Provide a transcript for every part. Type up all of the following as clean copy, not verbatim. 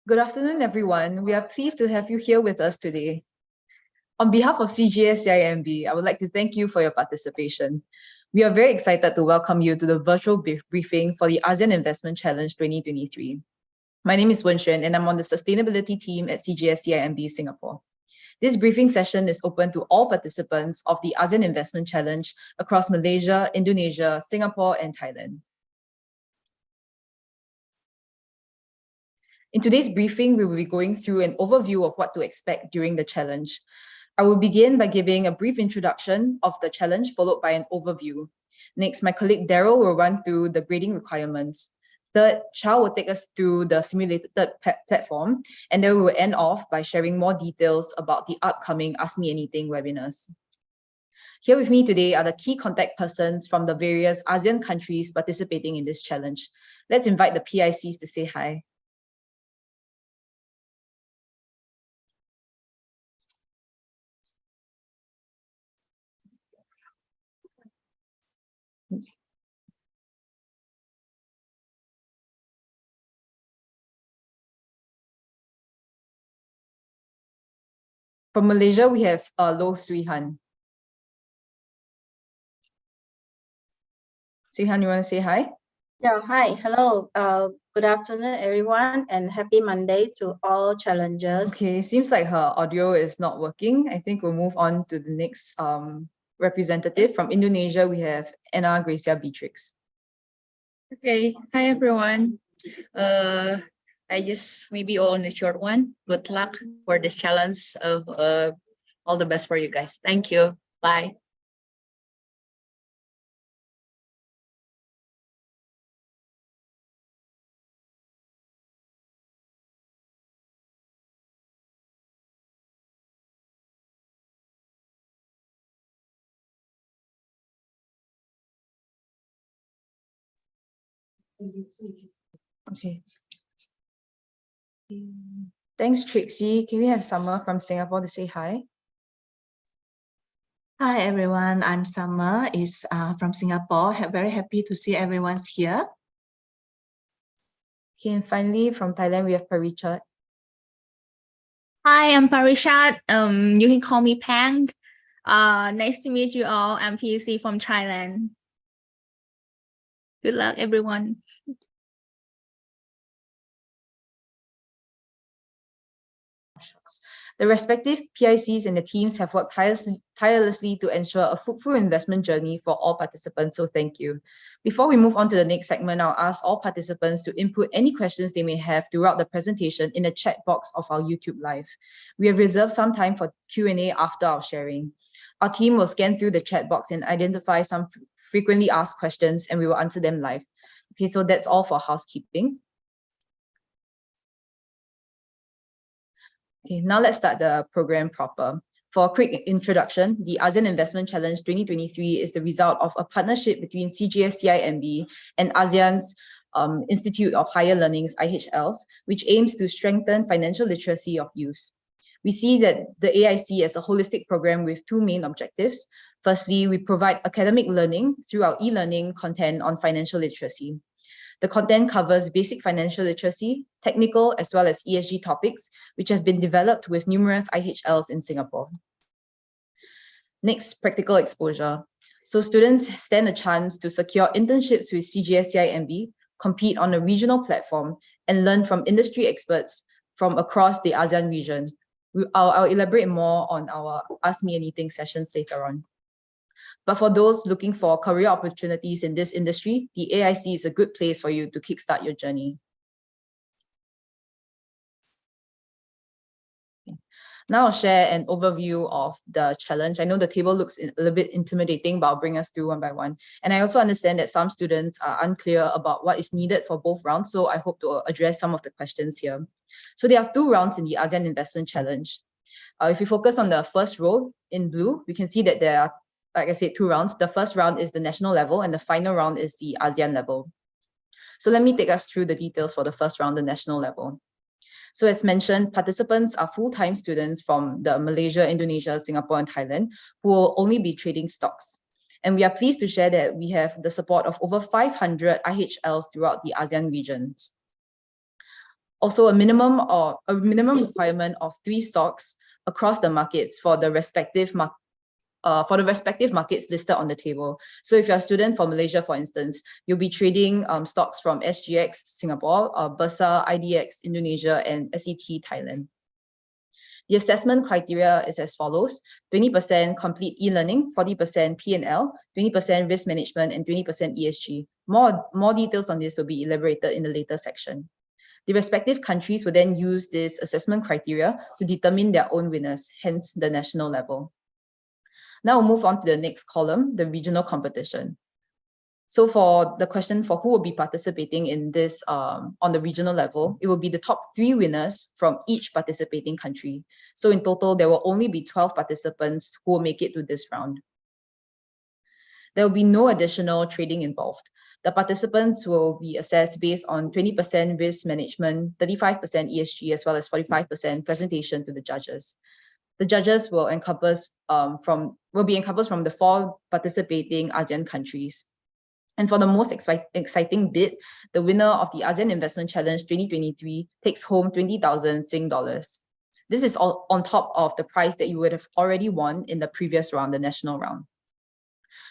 Good afternoon, everyone. We are pleased to have you here with us today. On behalf of CGS-CIMB, I would like to thank you for your participation. We are very excited to welcome you to the virtual briefing for the ASEAN Investment Challenge 2023. My name is Wen Xuan, and I'm on the sustainability team at CGS-CIMB Singapore. This briefing session is open to all participants of the ASEAN Investment Challenge across Malaysia, Indonesia, Singapore, and Thailand. In today's briefing, we will be going through an overview of what to expect during the challenge. I will begin by giving a brief introduction of the challenge, followed by an overview. Next, my colleague Daryl will run through the grading requirements. Third, Chow will take us through the simulated platform, and then we will end off by sharing more details about the upcoming Ask Me Anything webinars. Here with me today are the key contact persons from the various ASEAN countries participating in this challenge. Let's invite the PICs to say hi. From Malaysia, we have Loh Swee Han. Swee Han, you want to say hi? Yeah, hi, hello. Good afternoon, everyone, and happy Monday to all challengers. Okay, seems like her audio is not working. I think we'll move on to the next representative. From Indonesia, we have Anna Gracia Beatrix. Okay, hi everyone. I just maybe on a short one. Good luck for this challenge. All the best for you guys. Thank you. Bye. Okay. Thanks, Trixie. Can we have Summer from Singapore to say hi? Hi everyone, I'm Summer from Singapore. Very happy to see everyone's here. Okay, and finally from Thailand we have Parichat. Hi, I'm Parichat. You can call me Pang. Nice to meet you all. I'm PEC from Thailand. Good luck, everyone. The respective PICs and the teams have worked tirelessly to ensure a fruitful investment journey for all participants, so thank you. Before we move on to the next segment, I'll ask all participants to input any questions they may have throughout the presentation in the chat box of our YouTube Live. We have reserved some time for Q&A after our sharing. Our team will scan through the chat box and identify some frequently asked questions, and we will answer them live. Okay, so that's all for housekeeping. Okay, now let's start the program proper. For a quick introduction, the ASEAN Investment Challenge 2023 is the result of a partnership between CGS-CIMB and ASEAN's Institute of Higher Learning's IHLs, which aims to strengthen financial literacy of youth. We see that the AIC as a holistic program with two main objectives. Firstly, we provide academic learning through our e-learning content on financial literacy. The content covers basic financial literacy, technical as well as ESG topics, which have been developed with numerous IHLs in Singapore. Next, practical exposure. So students stand a chance to secure internships with CGS-CIMB, compete on a regional platform, and learn from industry experts from across the ASEAN region. I'll elaborate more on our Ask Me Anything sessions later on. But for those looking for career opportunities in this industry, the AIC is a good place for you to kickstart your journey. Now I'll share an overview of the challenge. I know the table looks a little bit intimidating, but I'll bring us through one by one. And I also understand that some students are unclear about what is needed for both rounds, so I hope to address some of the questions here. So there are two rounds in the ASEAN Investment Challenge. If we focus on the first row in blue, we can see that there are, like I said, two rounds. The first round is the national level and the final round is the ASEAN level. So let me take us through the details for the first round, the national level. So as mentioned, participants are full-time students from the Malaysia, Indonesia, Singapore, and Thailand who will only be trading stocks. And we are pleased to share that we have the support of over 500 IHLs throughout the ASEAN regions. Also, a minimum requirement of 3 stocks across the markets for the respective markets listed on the table. So if you're a student from Malaysia, for instance, you'll be trading stocks from SGX Singapore, Bursa, IDX Indonesia, and SET Thailand. The assessment criteria is as follows: 20% complete e-learning, 40% P&L, 20% risk management, and 20% ESG. More details on this will be elaborated in the later section. The respective countries will then use this assessment criteria to determine their own winners, hence the national level. Now we'll move on to the next column, the regional competition. So for the question for who will be participating in this on the regional level, it will be the top 3 winners from each participating country. So in total, there will only be 12 participants who will make it to this round. There will be no additional trading involved. The participants will be assessed based on 20% risk management, 35% ESG, as well as 45% presentation to the judges. The judges will be encompassed from the 4 participating ASEAN countries. And for the most exciting bid, the winner of the ASEAN Investment Challenge 2023 takes home 20,000 Sing dollars. This is all on top of the prize that you would have already won in the previous round, the national round.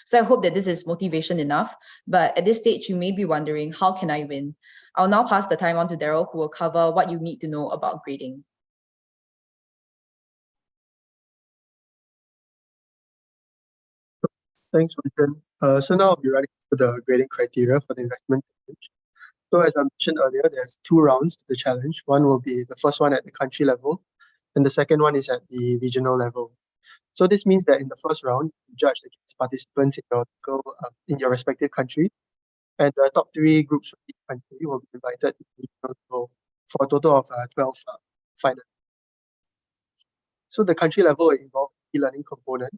So I hope that this is motivation enough, but at this stage, you may be wondering, how can I win? I'll now pass the time on to Daryl, who will cover what you need to know about grading. Thanks, Winston. So now I'll be running through the grading criteria for the investment challenge. So as I mentioned earlier, there's 2 rounds to the challenge. One will be the first one at the country level, and the second one is at the regional level. So this means that in the first round, you judge against participants in your respective country, and the top 3 groups from each country will be invited to the regional level for a total of 12 finalists. So the country level will involve e-learning component,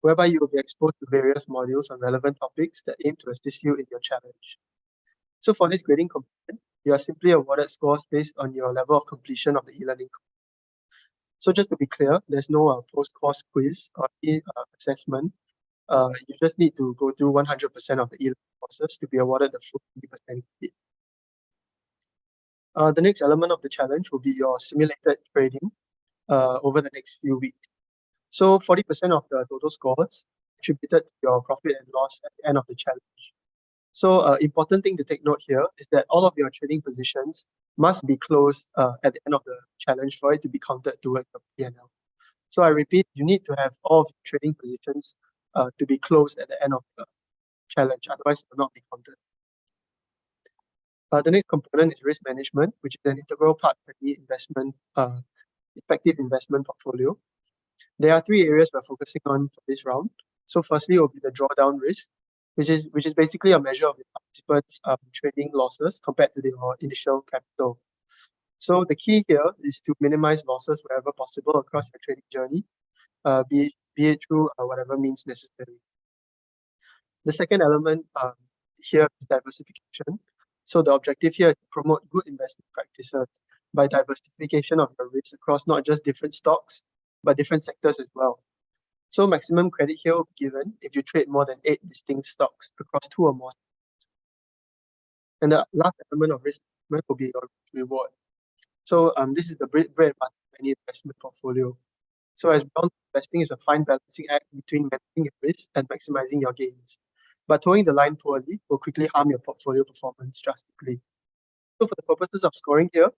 whereby you will be exposed to various modules on relevant topics that aim to assist you in your challenge. So for this grading component, you are simply awarded scores based on your level of completion of the e-learning. So just to be clear, there's no post-course quiz or assessment. You just need to go through 100% of the e-learning courses to be awarded the full 20% credit. The next element of the challenge will be your simulated trading over the next few weeks. So 40% of the total scores attributed to your profit and loss at the end of the challenge. So important thing to take note here is that all of your trading positions must be closed at the end of the challenge for it to be counted towards your P&L. So I repeat, you need to have all of your trading positions to be closed at the end of the challenge, otherwise it will not be counted. The next component is risk management, which is an integral part of the effective investment portfolio. There are 3 areas we're focusing on for this round. So firstly, it will be the drawdown risk, which is basically a measure of the participants' trading losses compared to their initial capital. So the key here is to minimize losses wherever possible across your trading journey, be it through whatever means necessary. The second element here is diversification. So the objective here is to promote good investment practices by diversification of your risk across not just different stocks, but different sectors as well. So maximum credit here will be given if you trade more than 8 distinct stocks across 2 or more stocks. And the last element of risk management will be your reward. So this is the bread and butter of any investment portfolio. So as well, investing is a fine balancing act between managing your risk and maximizing your gains. But towing the line poorly will quickly harm your portfolio performance drastically. So for the purposes of scoring here,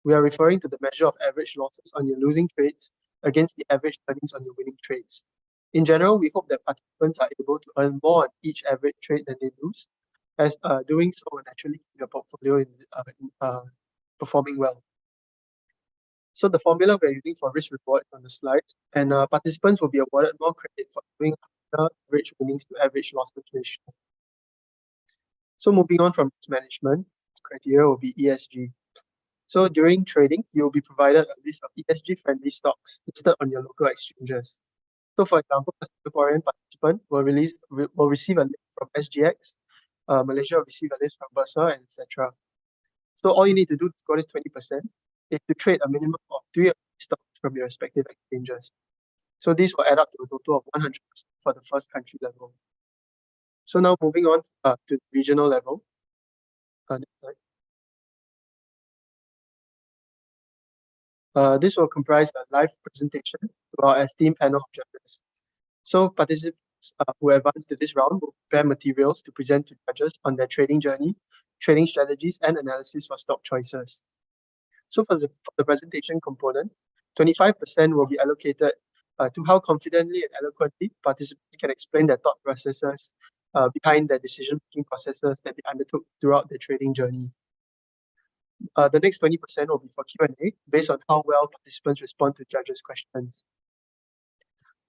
we are referring to the measure of average losses on your losing trades against the average earnings on your winning trades. In general, we hope that participants are able to earn more on each average trade than they lose, as doing so will naturally keep your portfolio performing well. So the formula we're using for risk reward is on the slides, and participants will be awarded more credit for doing average winnings to average losses ratio. So moving on from risk management, criteria will be ESG. So during trading, you'll be provided a list of ESG-friendly stocks listed on your local exchanges. So for example, a Singaporean participant will receive a list from SGX, Malaysia will receive a list from Bursa, and etc. So all you need to do to score this 20% is to trade a minimum of 3 stocks from your respective exchanges. So these will add up to a total of 100% for the first country level. So now moving on to the regional level. Next slide. This will comprise a live presentation to our esteemed panel of judges. So participants who advance to this round will prepare materials to present to judges on their trading journey, trading strategies, and analysis for stock choices. So for the presentation component, 25% will be allocated to how confidently and eloquently participants can explain their thought processes behind their decision-making processes that they undertook throughout their trading journey. The next 20% will be for Q&A based on how well participants respond to judges' questions.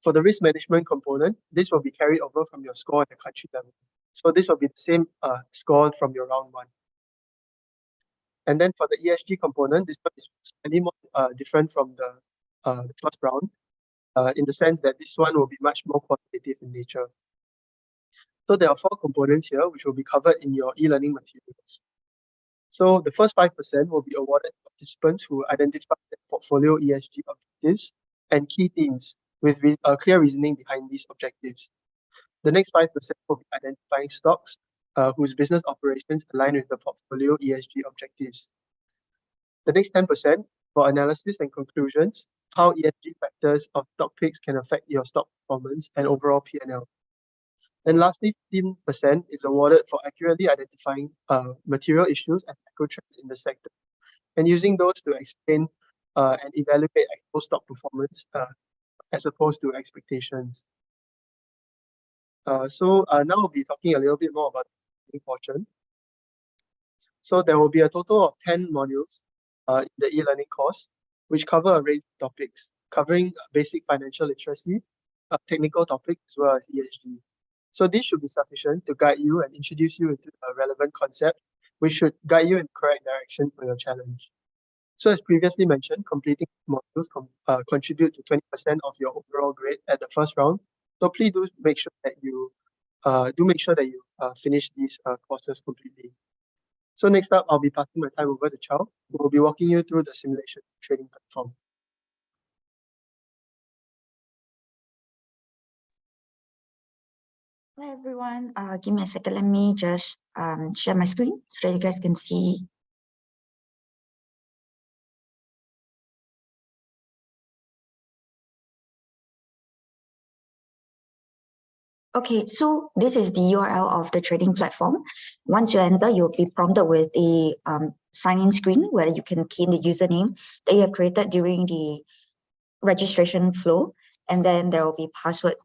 For the risk management component, this will be carried over from your score at the country level. So this will be the same score from your round one. And then for the ESG component, this one is slightly more different from the first round, in the sense that this one will be much more quantitative in nature. So there are 4 components here, which will be covered in your e-learning materials. So the first 5% will be awarded to participants who identify their portfolio ESG objectives and key themes with clear reasoning behind these objectives. The next 5% will be identifying stocks whose business operations align with the portfolio ESG objectives. The next 10% for analysis and conclusions, how ESG factors of stock picks can affect your stock performance and overall P&L. And lastly, 15% is awarded for accurately identifying material issues and macro trends in the sector, and using those to explain and evaluate actual stock performance as opposed to expectations. So now we'll be talking a little bit more about the portion. So there will be a total of 10 modules in the e-learning course, which cover a range of topics, covering basic financial literacy, technical topics, as well as ESG. So this should be sufficient to guide you and introduce you into a relevant concept, which should guide you in the correct direction for your challenge. So as previously mentioned, completing modules contribute to 20% of your overall grade at the first round. So please do make sure that you finish these courses completely. So next up, I'll be passing my time over to Chow, who will be walking you through the simulation trading platform. Hi everyone, give me a second. Let me just share my screen so that you guys can see. Okay, so this is the URL of the trading platform. Once you enter, you'll be prompted with a sign-in screen where you can key in the username that you have created during the registration flow, and then there will be password.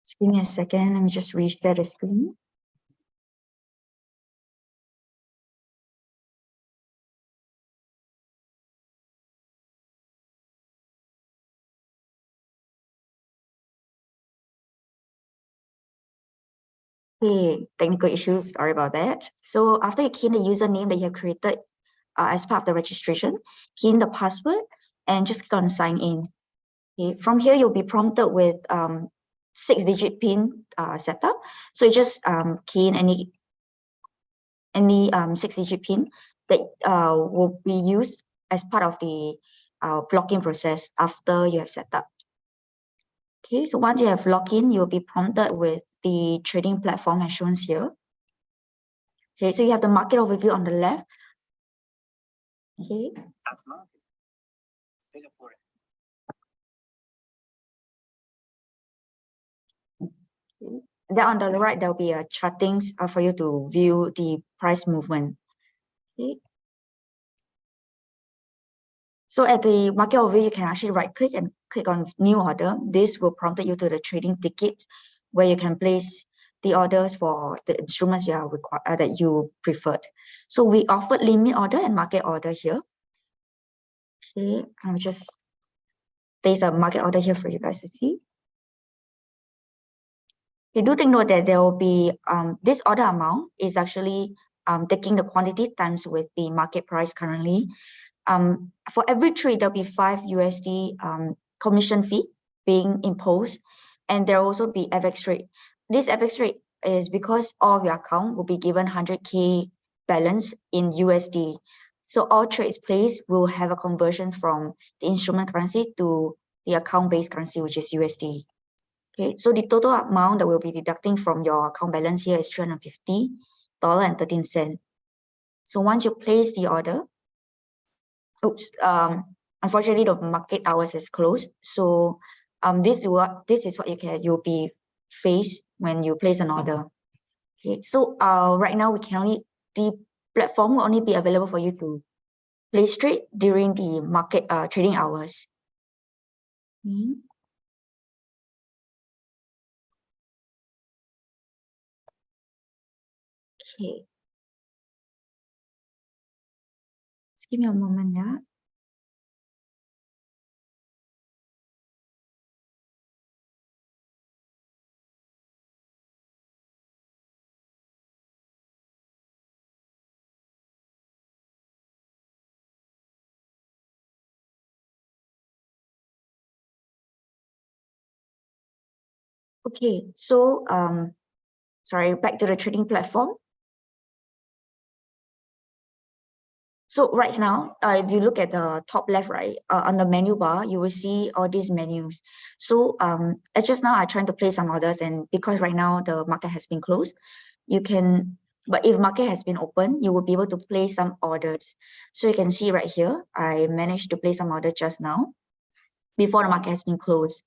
Just give me a second. Let me just reset the screen. Okay, technical issues, sorry about that. So after you key in the username that you have created as part of the registration, key in the password and just click on sign in. Okay, from here you'll be prompted with 6-digit PIN setup. So you just key in any 6-digit PIN that will be used as part of the blocking process after you have set up. Okay, so once you have logged in, you'll be prompted with the trading platform as shown here. Okay, so you have the market overview on the left. Okay. Okay. Then on the right, there'll be a chartings for you to view the price movement. Okay. So at the market overview, you can actually right click and click on new order. This will prompt you to the trading ticket where you can place the orders for the instruments you are that you preferred. So we offered limit order and market order here. Okay, I'll just place a market order here for you guys to see. Okay, do take note that there will be this order amount is actually taking the quantity times with the market price currently. For every trade, there'll be $5 commission fee being imposed, and there will also be FX rate. This FX rate is because all of your account will be given 100K balance in USD. So all trades placed will have a conversion from the instrument currency to the account-based currency, which is USD. Okay, so the total amount that we'll be deducting from your account balance here is $350.13. So once you place the order, unfortunately the market hours is closed. So this is what you'll be faced when you place an order. Okay, so right now the platform will only be available for you to place trade during the market trading hours. Okay. Just give me a moment, yeah. Okay, so sorry, back to the trading platform. So right now, if you look at the top left, right, on the menu bar, you will see all these menus. So as just now, I tried to place some orders, and because right now the market has been closed, but if market has been open, you will be able to place some orders. So you can see right here, I managed to place some orders just now before the market has been closed.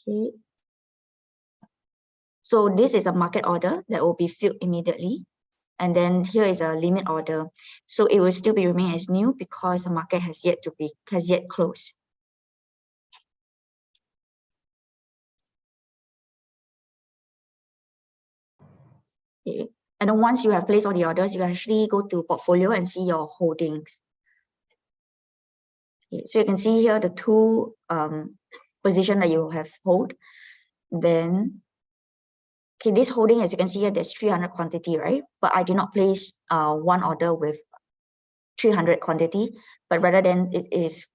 Okay. So this is a market order that will be filled immediately. And then here is a limit order. So it will still be remain as new because the market has yet closed. Okay. And then once you have placed all the orders, you can actually go to portfolio and see your holdings. Okay. So you can see here the two position that you have hold. Then okay, this holding, as you can see here, there's 300 quantity, right? But I did not place one order with 300 quantity, but rather than it is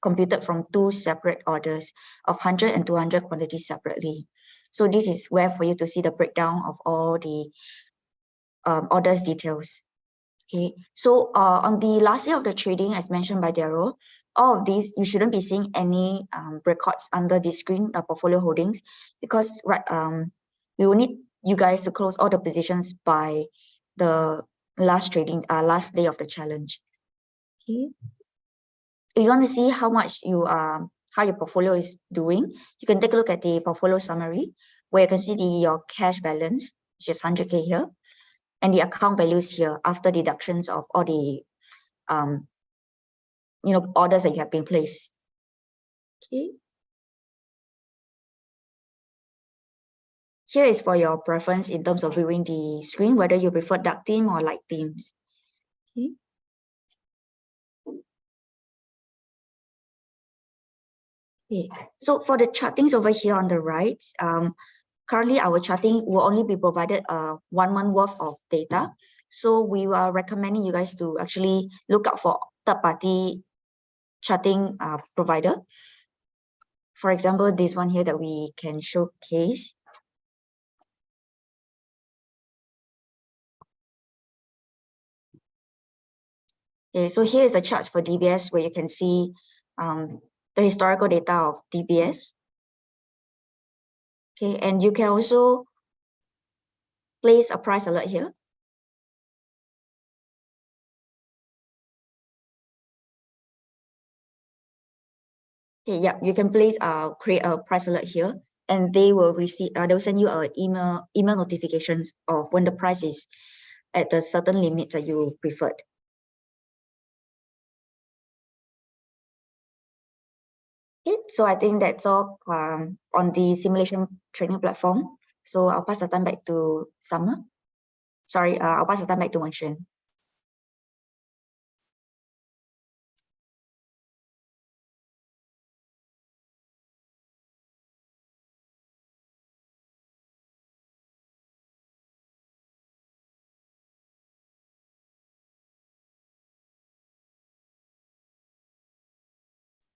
computed from two separate orders of 100 and 200 quantities separately. So this is where for you to see the breakdown of all the orders details. Okay, so on the last day of the trading, as mentioned by Daryl, all of these, you shouldn't be seeing any records under the screen portfolio holdings, because we will need you guys to close all the positions by the last day of the challenge. Okay. If you want to see how much how your portfolio is doing, you can take a look at the portfolio summary, where you can see your cash balance, which is 100K here, and the account values here after deductions of all the orders that you have been placed. Okay. Here is for your preference in terms of viewing the screen, whether you prefer dark theme or light themes. Okay. Okay. So for the chartings over here on the right, currently our charting will only be provided 1 month worth of data. So we are recommending you guys to actually look out for third-party charting provider. For example, this one here that we can showcase. Okay, so here is a chart for DBS where you can see the historical data of DBS. Okay, and you can also place a price alert here. Okay, yeah, you can create a price alert here, and they will send you an email notifications of when the price is at a certain limit that you preferred. Okay, so I think that's all on the simulation training platform. So I'll pass the time back to Summer. Sorry, I'll pass the time back to Wenxuan.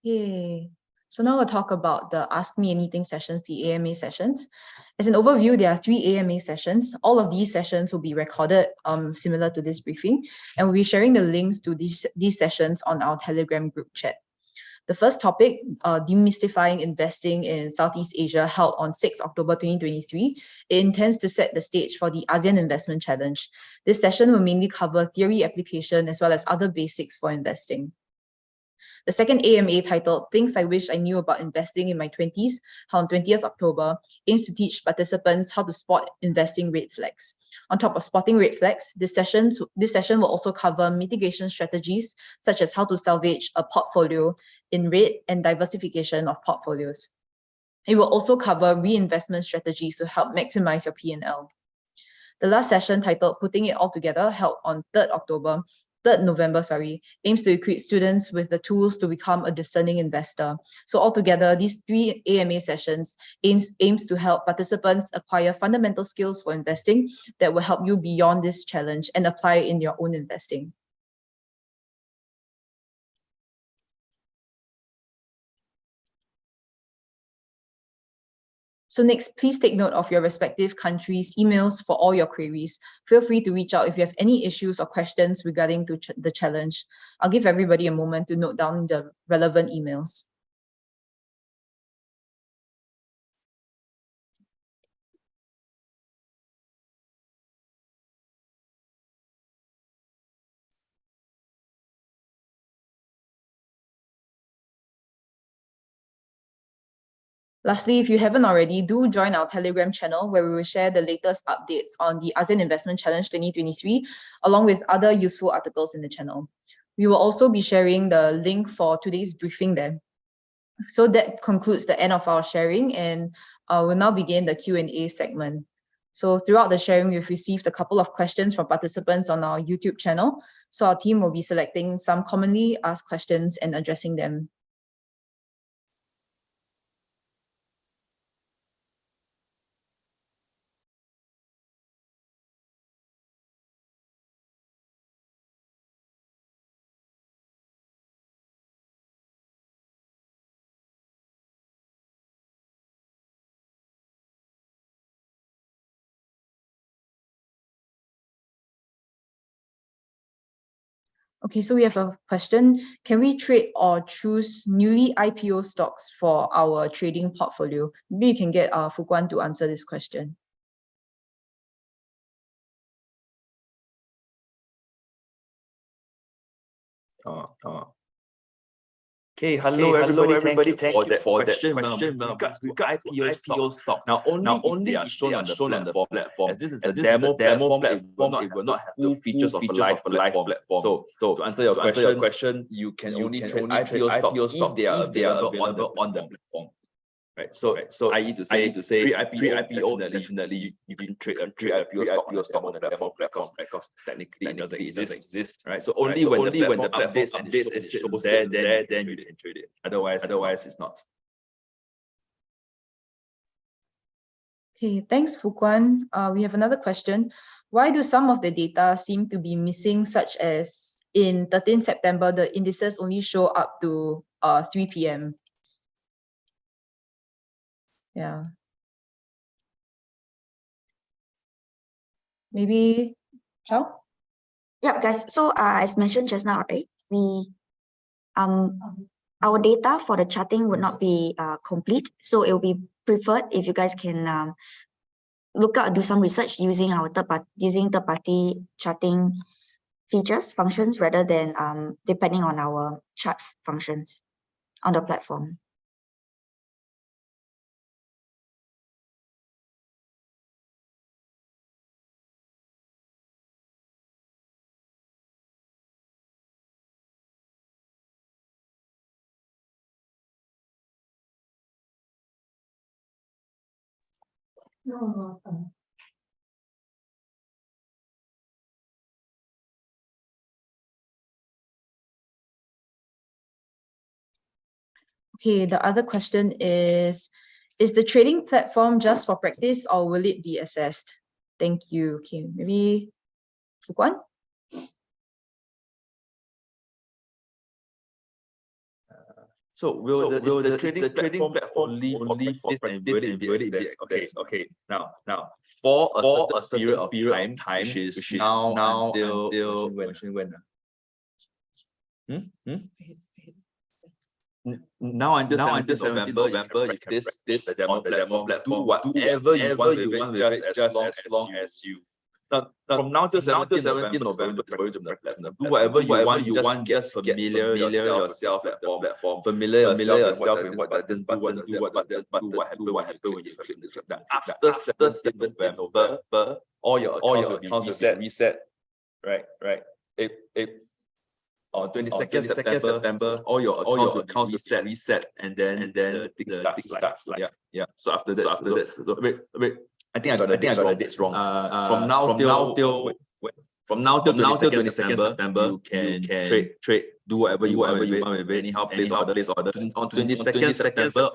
Yay. So now we'll talk about the Ask Me Anything sessions, the AMA sessions. As an overview, there are 3 AMA sessions. All of these sessions will be recorded similar to this briefing, and we'll be sharing the links to these sessions on our Telegram group chat. The first topic, demystifying investing in Southeast Asia, held on 6 October 2023. It intends to set the stage for the ASEAN Investment Challenge. This session will mainly cover theory application as well as other basics for investing. The second AMA, titled Things I Wish I Knew About Investing in My 20s, held on 20th October, aims to teach participants how to spot investing red flags. On top of spotting red flags, this session will also cover mitigation strategies, such as how to salvage a portfolio in red and diversification of portfolios. It will also cover reinvestment strategies to help maximize your P&L. The last session, titled Putting It All Together, held on 3rd November, aims to equip students with the tools to become a discerning investor. So altogether, these 3 AMA sessions aims to help participants acquire fundamental skills for investing that will help you beyond this challenge and apply it in your own investing. So next, please take note of your respective countries' emails for all your queries. Feel free to reach out if you have any issues or questions regarding to the challenge. I'll give everybody a moment to note down the relevant emails. Lastly, if you haven't already, do join our Telegram channel where we will share the latest updates on the ASEAN Investment Challenge 2023, along with other useful articles in the channel. We will also be sharing the link for today's briefing there. So that concludes the end of our sharing, and we'll now begin the Q&A segment. So throughout the sharing, we've received a couple of questions from participants on our YouTube channel. So our team will be selecting some commonly asked questions and addressing them. Okay, so we have a question. Can we trade or choose newly IPO stocks for our trading portfolio? Maybe you can get Fu Guan to answer this question. Okay, hello everybody. Thank you for that question. Regards to IPO stock. Now, only if they are shown on the platform, as this is a demo platform, it will not have full features of a live platform. So to answer your question, you can only trade IPO stock if they are available on the platform. Right. So I.e. to say pre-IPO, definitely you can trade a IPO stock on the platform because technically it doesn't exist. Right. So only when the platform updates and shows there, then you can trade it. Otherwise it's not. Okay, thanks, Fu Guan. We have another question. Why do some of the data seem to be missing, such as in 13 September, the indices only show up to 3 p.m.? Yeah. Maybe Chao? Yeah, guys. So as mentioned just now, right? We our data for the charting would not be complete. So it will be preferred if you guys can do some research using our third-party charting functions rather than depending on our chart functions on the platform. Okay, the other question is the trading platform just for practice or will it be assessed? Thank you. Okay, maybe Fu Guan? So will the trading platform only for practice and will it be okay. Now for a certain period of time, which is now until when? Now until 17th November, you can practice on the demo platform. Do whatever you want with it, just as long as you. Now, from now till 17th November, do whatever you want. Just get familiar yourself with the platform. Familiar yourself with what this button do, what happen when you click this button. After 17th November, all your accounts will be reset. Right. If on 22nd September, all your accounts will be reset, and then the thing starts. Yeah. So after that, wait. I think I got the dates wrong. From now till 22nd September, you can trade, do whatever you want with it. Anyhow, place orders. On 22nd September,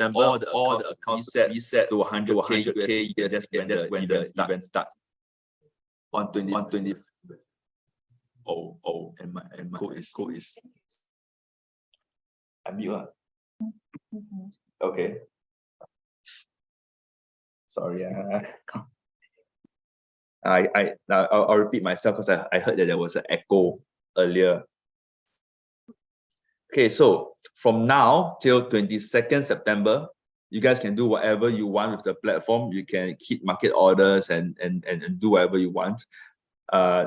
all the accounts reset to 100K. That's when the event starts. On 20. And my code is. I'm mute. Okay. Sorry. I'll repeat myself because I heard that there was an echo earlier. Okay, so from now till 22nd September, you guys can do whatever you want with the platform. You can keep market orders and do whatever you want.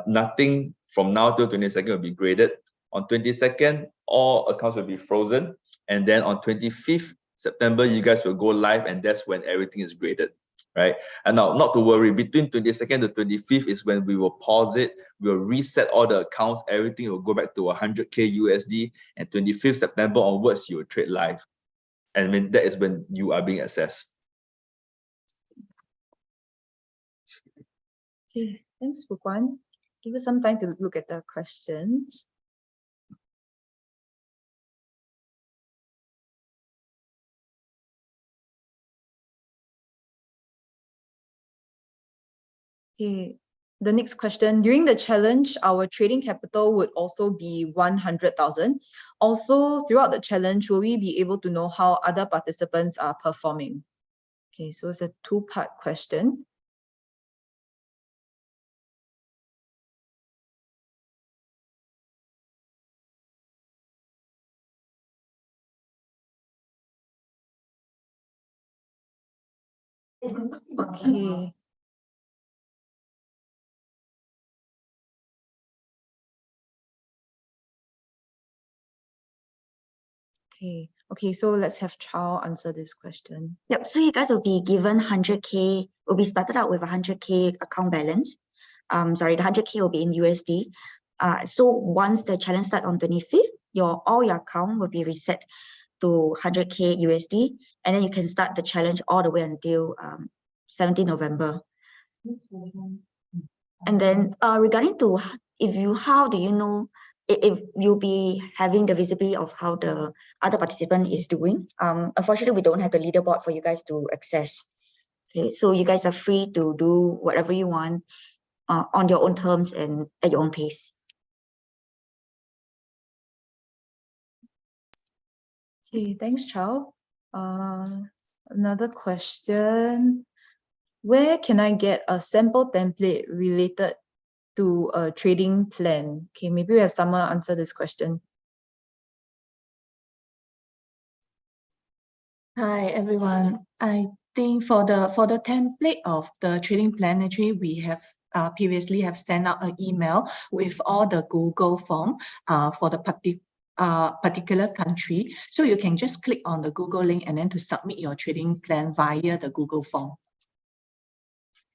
Nothing from now till 22nd will be graded. On 22nd, all accounts will be frozen. And then on 25th September, you guys will go live, and that's when everything is graded, right? And now, not to worry, between 22nd to 25th is when we will pause it. We'll reset all the accounts. Everything will go back to 100K USD. And 25th September onwards, you will trade live. And when that is when you are being assessed. Okay, thanks, Fuquan. Give us some time to look at the questions. Okay, the next question. During the challenge, our trading capital would also be 100,000. Also, throughout the challenge, will we be able to know how other participants are performing? Okay, so it's a two-part question. Okay. Okay, so let's have Chow answer this question. Yep, so you guys will be given 100K, will be started out with 100K account balance. Sorry, the 100K will be in USD. So once the challenge starts on 25th, all your account will be reset to 100K USD, and then you can start the challenge all the way until 17 November. And then regarding to how do you know if you'll be having the visibility of how the other participant is doing? Unfortunately, we don't have the leaderboard for you guys to access. Okay, so you guys are free to do whatever you want on your own terms and at your own pace. Okay, thanks, Chow. Another question. Where can I get a sample template related to a trading plan? Okay, maybe we have someone answer this question. Hi everyone. I think for the template of the trading plan, actually we have previously have sent out an email with all the Google form for the particular country. So you can just click on the Google link and then to submit your trading plan via the Google form.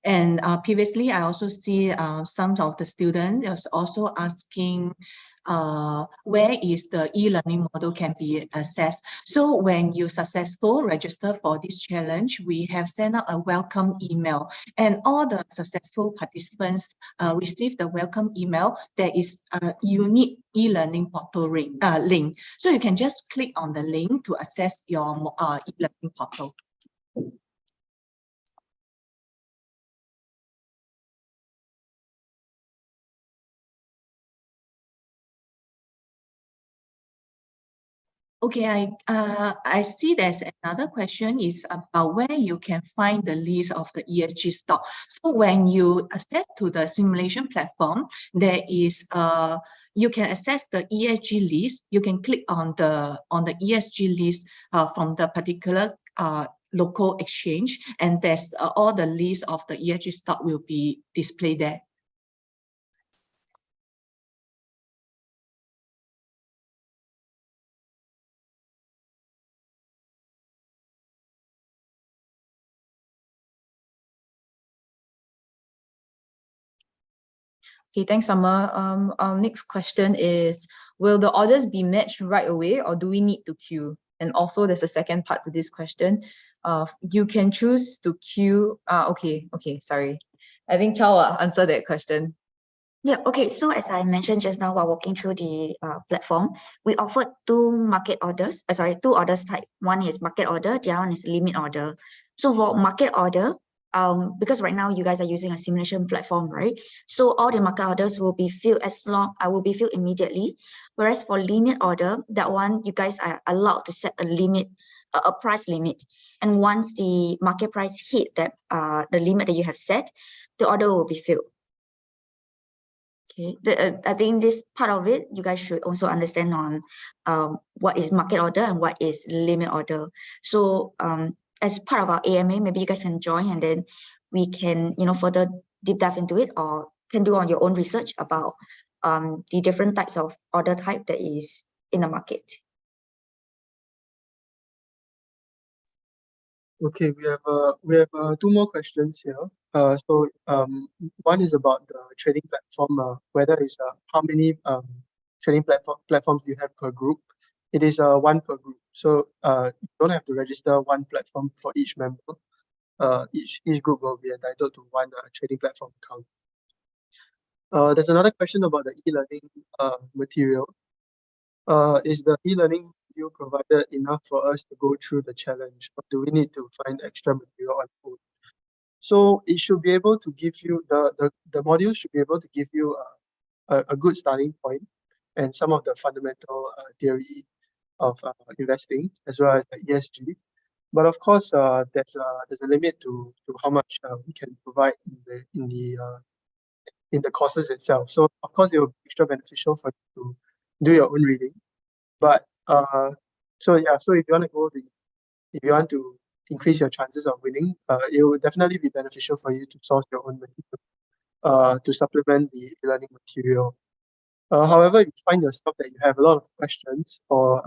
And previously, I also see some of the students also asking where is the e-learning model can be accessed. So when you successfully register for this challenge, we have sent out a welcome email, and all the successful participants receive the welcome email. There is a unique e-learning portal link. So you can just click on the link to access your e-learning portal. Okay, I see there's another question is about where you can find the list of the ESG stock. So when you access to the simulation platform, there is you can access the ESG list. You can click on the ESG list from the particular local exchange, and there's all the list of the ESG stock will be displayed there. Okay, thanks, Summer. Our next question is, will the orders be matched right away or do we need to queue? And also there's a second part to this question. You can choose to queue. Okay, sorry. I think Chow will answer that question. Yeah, okay. So as I mentioned just now while walking through the platform, we offered two orders type. One is market order, the other one is limit order. So for market order, because right now you guys are using a simulation platform, right? So all the market orders will be filled immediately. Whereas for limit order, that one you guys are allowed to set a limit, a price limit. And once the market price hit that the limit that you have set, the order will be filled. Okay, I think this part of it, you guys should also understand on what is market order and what is limit order. So as part of our AMA, maybe you guys can join and then we can, further deep dive into it, or can do on your own research about the different types of order type that is in the market. Okay, we have two more questions here. One is about the trading platform, whether it's how many trading platforms you have per group. It is one per group, so you don't have to register one platform for each member. Each group will be entitled to one trading platform account. There's another question about the e-learning material. Is the e-learning video provided enough for us to go through the challenge, or do we need to find extra material on our own? So it should be able to give you the module should be able to give you a good starting point and some of the fundamental theory of investing as well as the ESG. But of course, there's a limit to how much we can provide in the courses itself. So of course, it will be extra beneficial for you to do your own reading. But so if you want to increase your chances of winning, it will definitely be beneficial for you to source your own material to supplement the learning material. However, if you find yourself that you have a lot of questions or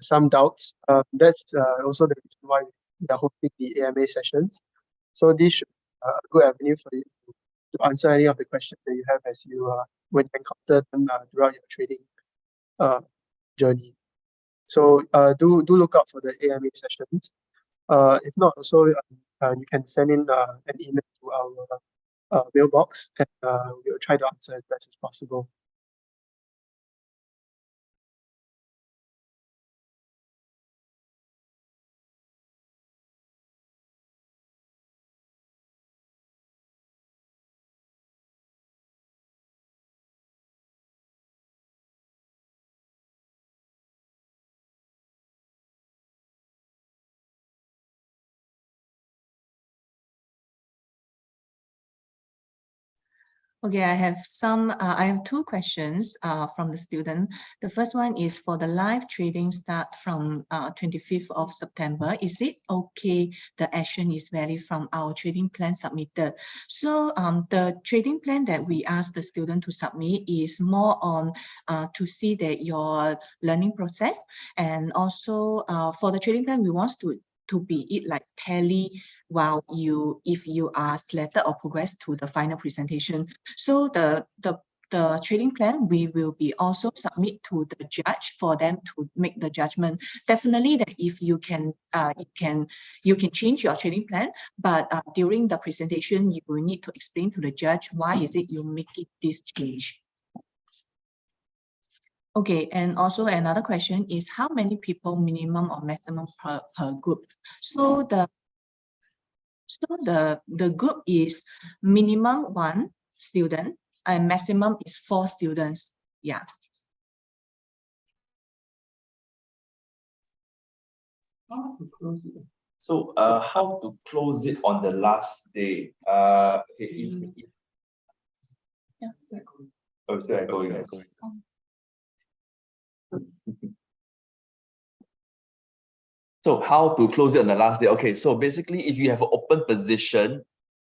some doubts, that's also the reason why we are hosting the AMA sessions. So this should be a good avenue for you to answer any of the questions that you have as you when you encounter them throughout your trading journey. So do look out for the AMA sessions. If not, also you can send in an email to our mailbox, and we'll try to answer as best as possible. Okay, I have two questions from the student. The first one is for the live trading start from 25th of September. Is it okay the action is valid from our trading plan submitted? So the trading plan that we asked the student to submit is more on to see that your learning process, and also for the trading plan, we want to be like tally while if you are selected or progress to the final presentation. So the trading plan, we will be also submit to the judge for them to make the judgment. Definitely that if you can change your trading plan, but during the presentation you will need to explain to the judge why is it you make it this change. Okay, and also another question is how many people minimum or maximum per group? So the group is minimum 1 student and maximum is 4 students. Yeah. So how to close it on the last day? Okay, Oh, still echoing. So how to close it on the last day? Okay, so basically, if you have an open position,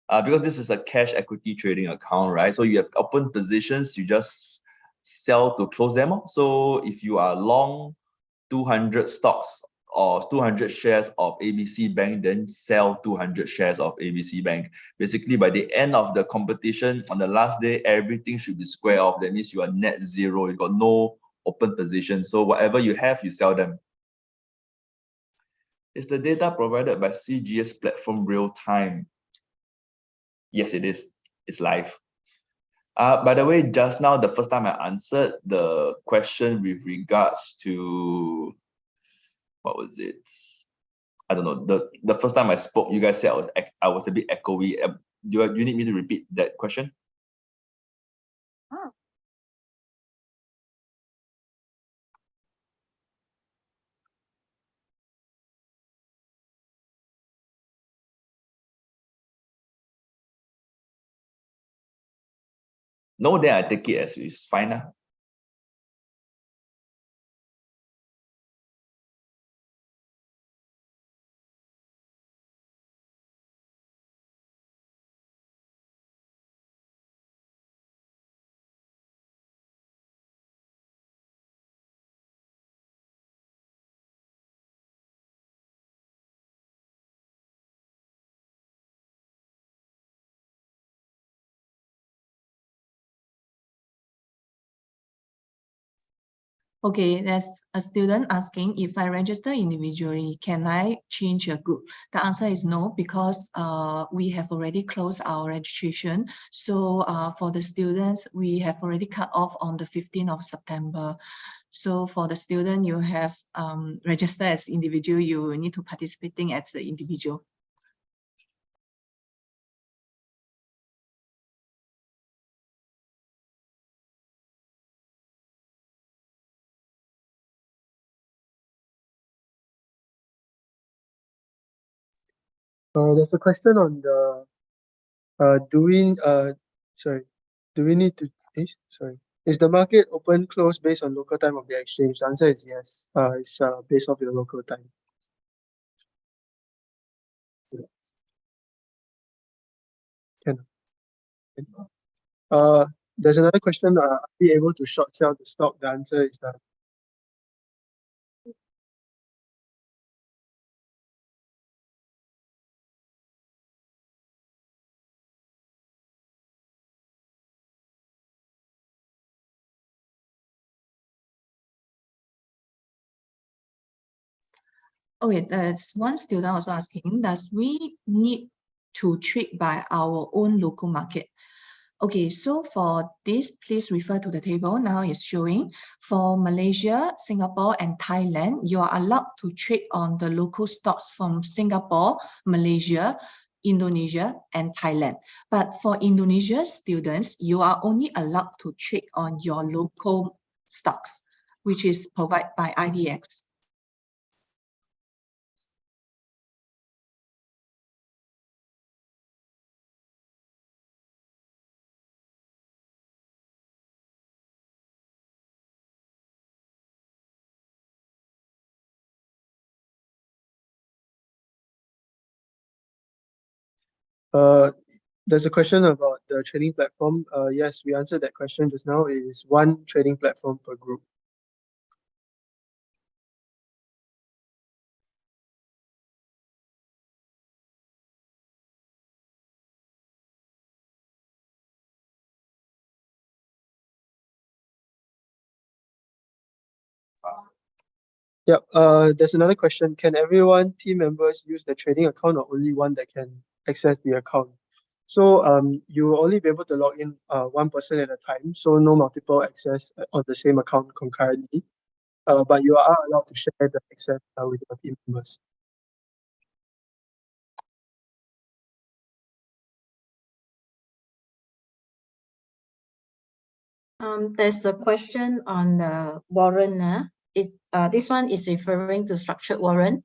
because this is a cash equity trading account, right? So you have open positions, you just sell to close them. So if you are long 200 stocks or 200 shares of ABC Bank, then sell 200 shares of ABC Bank. Basically, by the end of the competition, on the last day, everything should be square off. That means you are net zero. You got no open position. So whatever you have, you sell them. Is the data provided by CGS platform real time? Yes, it is. It's live. By the way, just now, the first time I answered the question with regards to, what was it? I don't know. The first time I spoke, you guys said I was a bit echoey. Do you need me to repeat that question? No, then I take it as it's fine. Okay, there's a student asking if I register individually, can I change a group? The answer is no, because we have already closed our registration. So for the students, we have already cut off on the 15th of September. So for the student, you have registered as individual, you need to participating as the individual. There's a question on the do we need to is the market open close based on local time of the exchange? The answer is yes. It's based off your local time. There's another question. Are we able to short sell the stock? The answer is that. Okay, there's one student also asking, does we need to trade by our own local market? Okay, so for this, please refer to the table. Now it's showing for Malaysia, Singapore, and Thailand, you are allowed to trade on the local stocks from Singapore, Malaysia, Indonesia, and Thailand. But for Indonesia students, you are only allowed to trade on your local stocks, which is provided by IDX. There's a question about the trading platform. Yes, we answered that question just now. It is one trading platform per group. Yep. There's another question. Can everyone, team members, use the trading account or only one that can access the account? So you will only be able to log in one person at a time. So no multiple access on the same account concurrently. But you are allowed to share the access with your team members. There's a question on the warrant. This one is referring to structured warrant.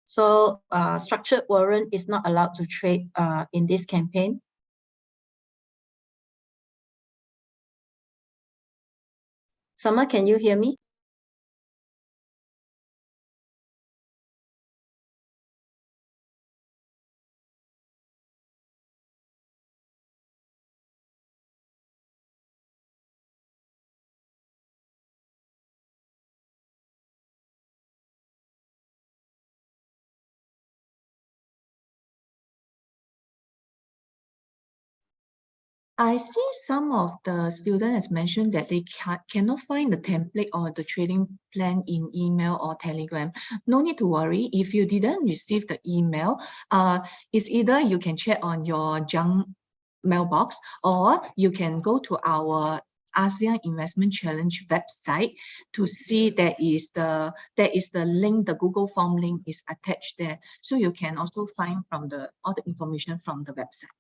So structured warrant is not allowed to trade in this campaign. Summer, can you hear me? I see some of the students mentioned that they cannot find the template or the trading plan in email or Telegram. No need to worry. If you didn't receive the email, it's either you can check on your junk mailbox, or you can go to our ASEAN Investment Challenge website to see there is the link, the Google form link is attached there. So you can also find from all the information from the website.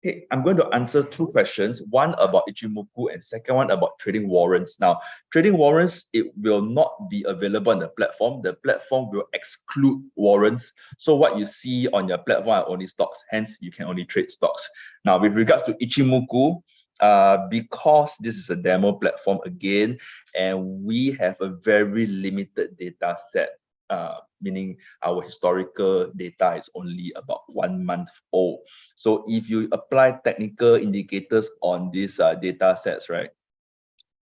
Okay, I'm going to answer two questions, one about Ichimoku and second one about trading warrants. Now, trading warrants, it will not be available on the platform. The platform will exclude warrants. So what you see on your platform are only stocks, hence you can only trade stocks. Now, with regards to Ichimoku, because this is a demo platform again, and we have a very limited data set, meaning our historical data is only about 1 month old. So if you apply technical indicators on these data sets, right,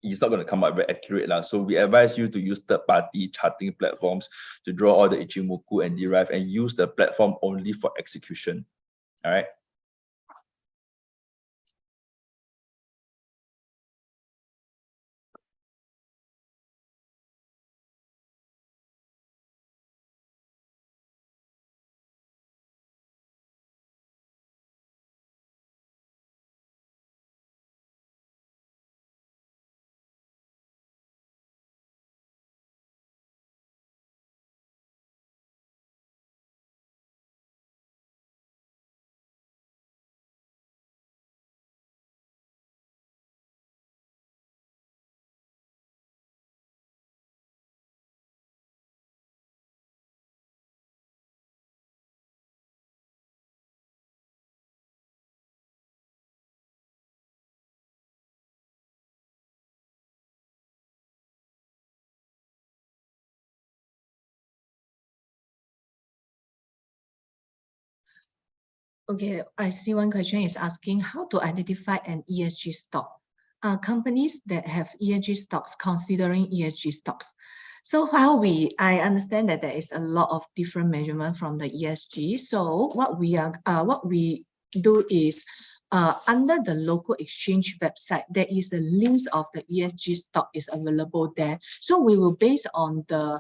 it's not going to come out very accurate. So we advise you to use third-party charting platforms to draw all the Ichimoku and derive, and use the platform only for execution. All right. Okay, I see one question is asking how to identify an ESG stock. Companies that have ESG stocks, considering ESG stocks. So while I understand that there is a lot of different measurement from the ESG. So what we do is, under the local exchange website, there is a list of the ESG stock is available there. So we will based on the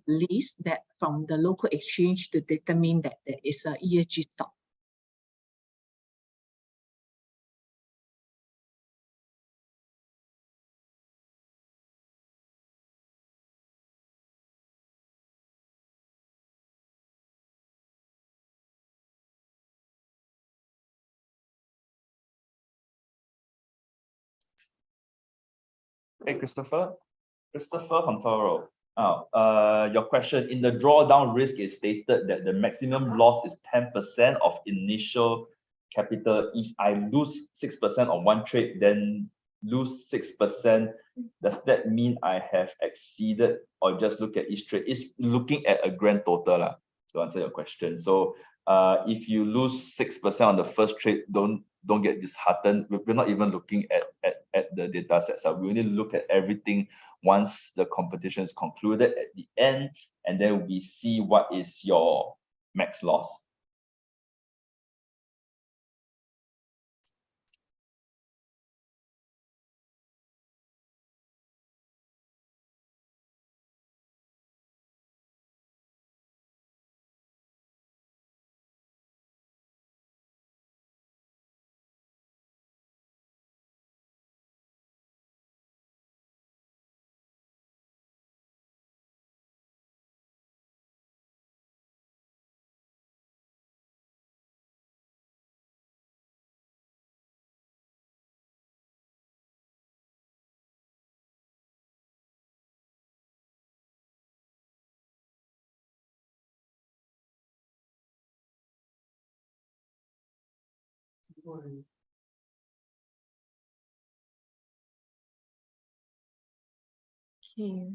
list that from the local exchange to determine that there is a ESG stock. Hey, Christopher from Toro. Your question, in the drawdown risk is stated that the maximum loss is 10% of initial capital. If I lose 6% on one trade, then lose 6%, does that mean I have exceeded, or just look at each trade? It's looking at a grand total to answer your question. So if you lose 6% on the first trade, don't get disheartened. We're not even looking at the data sets. We only look at everything once the competition is concluded at the end, and then we see what is your max loss. Okay,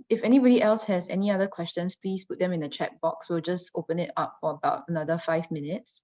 if anybody else has any other questions, please put them in the chat box. We'll just open it up for about another 5 minutes.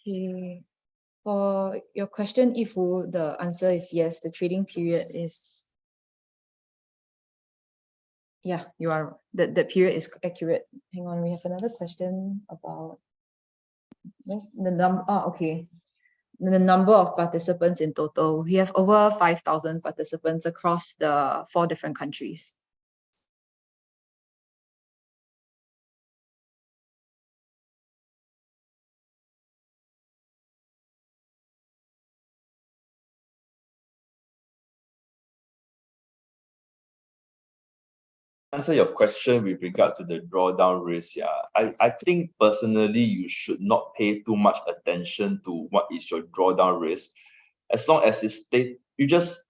Okay. For your question, Ifu, the answer is yes. The trading period is, yeah, you are, the period is accurate. Hang on, we have another question about the number. Okay. The number of participants in total. We have over 5,000 participants across the 4 different countries. Answer your question with regard to the drawdown risk, yeah, I think personally you should not pay too much attention to what is your drawdown risk. As long as it's you just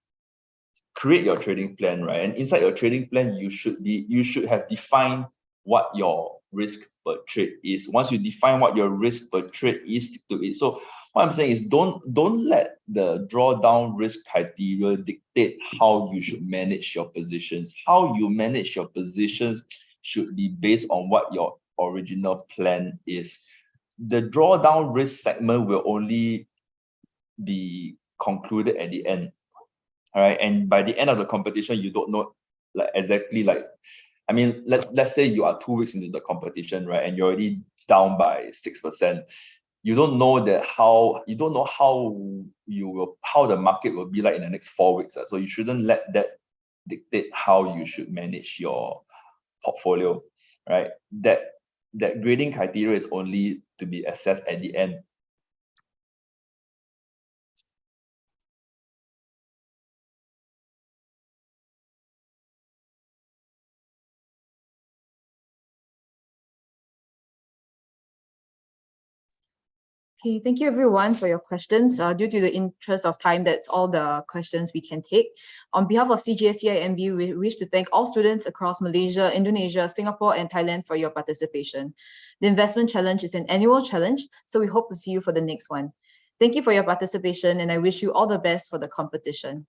create your trading plan, right? And inside your trading plan, you should have defined what your risk per trade is. Once you define what your risk per trade is, stick to it. So what I'm saying is don't let the drawdown risk criteria dictate how you should manage your positions. How you manage your positions should be based on what your original plan is. The drawdown risk segment will only be concluded at the end. All right. And by the end of the competition, you don't know exactly I mean, let's say you are 2 weeks into the competition, right? And you're already down by 6%. You don't know how the market will be like in the next 4 weeks. So you shouldn't let that dictate how you should manage your portfolio, right? That that grading criteria is only to be assessed at the end. Okay, thank you everyone for your questions. Due to the interest of time, that's all the questions we can take. On behalf of CGS-CIMB, we wish to thank all students across Malaysia, Indonesia, Singapore, and Thailand for your participation. The Investment Challenge is an annual challenge, so we hope to see you for the next one. Thank you for your participation, and I wish you all the best for the competition.